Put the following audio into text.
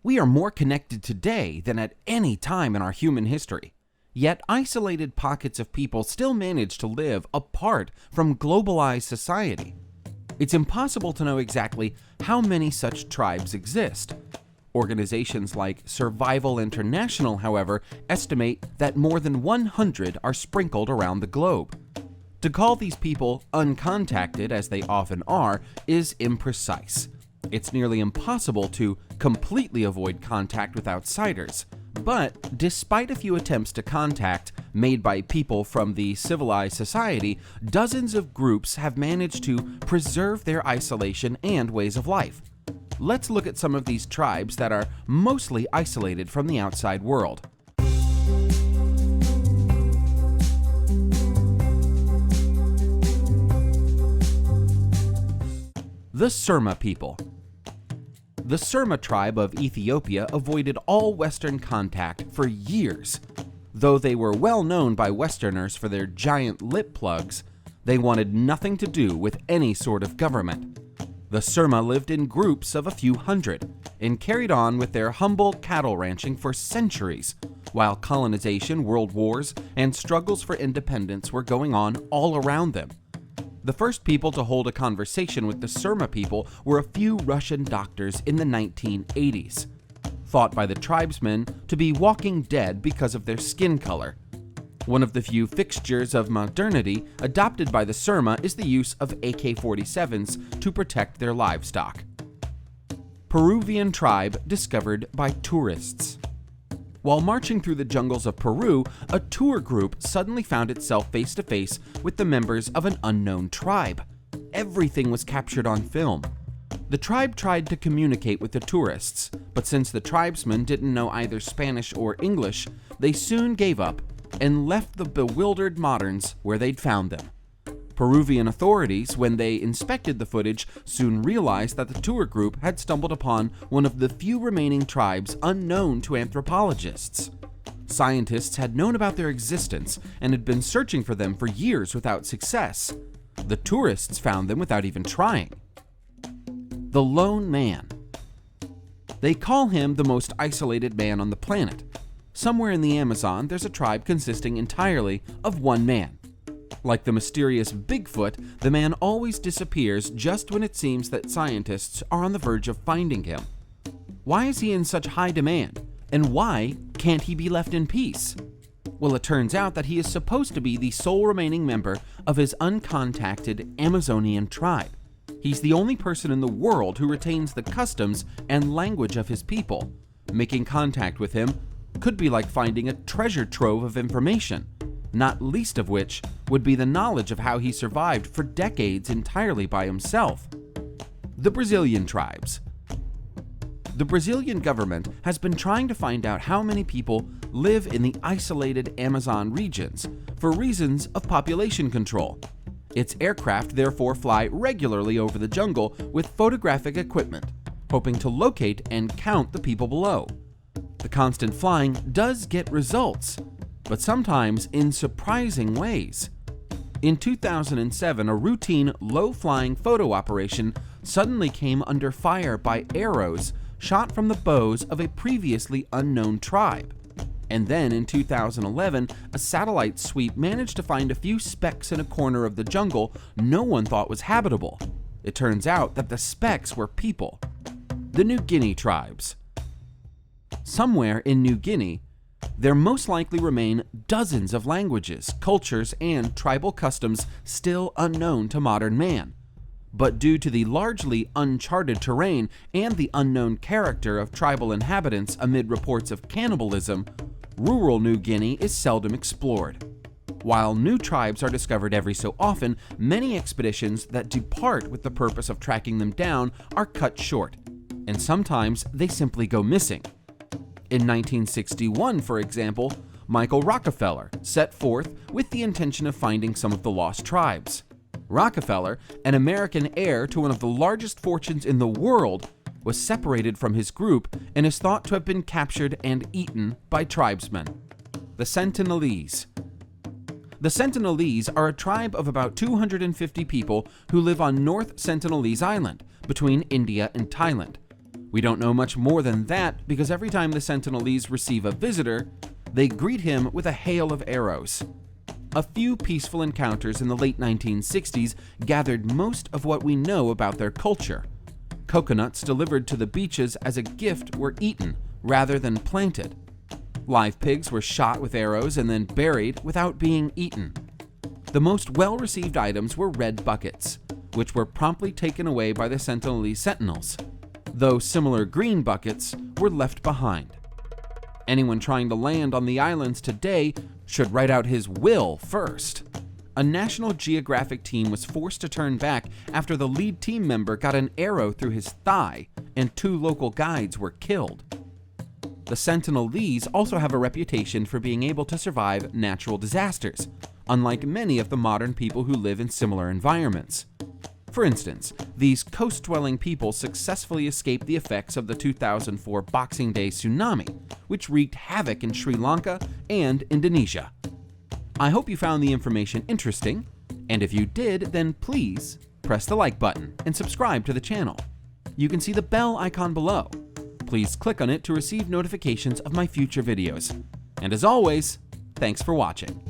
We are more connected today than at any time in our human history. Yet isolated pockets of people still manage to live apart from globalized society. It's impossible to know exactly how many such tribes exist. Organizations like Survival International, however, estimate that more than 100 are sprinkled around the globe. To call these people uncontacted, as they often are, is imprecise. It's nearly impossible to completely avoid contact with outsiders. But despite a few attempts to contact made by people from the civilized society, dozens of groups have managed to preserve their isolation and ways of life. Let's look at some of these tribes that are mostly isolated from the outside world. The Surma People. The Surma tribe of Ethiopia avoided all Western contact for years. Though they were well known by Westerners for their giant lip plugs, they wanted nothing to do with any sort of government. The Surma lived in groups of a few hundred and carried on with their humble cattle ranching for centuries, while colonization, world wars, and struggles for independence were going on all around them. The first people to hold a conversation with the Surma people were a few Russian doctors in the 1980s, thought by the tribesmen to be walking dead because of their skin color. One of the few fixtures of modernity adopted by the Surma is the use of AK-47s to protect their livestock. Peruvian tribe discovered by tourists. While marching through the jungles of Peru, a tour group suddenly found itself face to face with the members of an unknown tribe. Everything was captured on film. The tribe tried to communicate with the tourists, but since the tribesmen didn't know either Spanish or English, they soon gave up and left the bewildered moderns where they'd found them. Peruvian authorities, when they inspected the footage, soon realized that the tour group had stumbled upon one of the few remaining tribes unknown to anthropologists. Scientists had known about their existence and had been searching for them for years without success. The tourists found them without even trying. The Lone Man. They call him the most isolated man on the planet. Somewhere in the Amazon, there's a tribe consisting entirely of one man. Like the mysterious Bigfoot, the man always disappears just when it seems that scientists are on the verge of finding him. Why is he in such high demand? And why can't he be left in peace? Well, it turns out that he is supposed to be the sole remaining member of his uncontacted Amazonian tribe. He's the only person in the world who retains the customs and language of his people. Making contact with him could be like finding a treasure trove of information, not least of which would be the knowledge of how he survived for decades entirely by himself. The Brazilian tribes. The Brazilian government has been trying to find out how many people live in the isolated Amazon regions for reasons of population control. Its aircraft therefore fly regularly over the jungle with photographic equipment, hoping to locate and count the people below. The constant flying does get results, but sometimes in surprising ways. In 2007, a routine low-flying photo operation suddenly came under fire by arrows shot from the bows of a previously unknown tribe. And then in 2011, a satellite sweep managed to find a few specks in a corner of the jungle no one thought was habitable. It turns out that the specks were people. The New Guinea Tribes. Somewhere in New Guinea, there most likely remain dozens of languages, cultures, and tribal customs still unknown to modern man. But due to the largely uncharted terrain and the unknown character of tribal inhabitants amid reports of cannibalism, rural New Guinea is seldom explored. While new tribes are discovered every so often, many expeditions that depart with the purpose of tracking them down are cut short, and sometimes they simply go missing. In 1961, for example, Michael Rockefeller set forth with the intention of finding some of the lost tribes. Rockefeller, an American heir to one of the largest fortunes in the world, was separated from his group and is thought to have been captured and eaten by tribesmen. The Sentinelese. The Sentinelese are a tribe of about 250 people who live on North Sentinelese Island, between India and Thailand. We don't know much more than that because every time the Sentinelese receive a visitor, they greet him with a hail of arrows. A few peaceful encounters in the late 1960s gathered most of what we know about their culture. Coconuts delivered to the beaches as a gift were eaten rather than planted. Live pigs were shot with arrows and then buried without being eaten. The most well-received items were red buckets, which were promptly taken away by the Sentinelese sentinels, though similar green buckets were left behind. Anyone trying to land on the islands today should write out his will first. A National Geographic team was forced to turn back after the lead team member got an arrow through his thigh and 2 local guides were killed. The Sentinelese also have a reputation for being able to survive natural disasters, unlike many of the modern people who live in similar environments. For instance, these coast-dwelling people successfully escaped the effects of the 2004 Boxing Day tsunami, which wreaked havoc in Sri Lanka and Indonesia. I hope you found the information interesting, and if you did, then please press the like button and subscribe to the channel. You can see the bell icon below. Please click on it to receive notifications of my future videos. And as always, thanks for watching.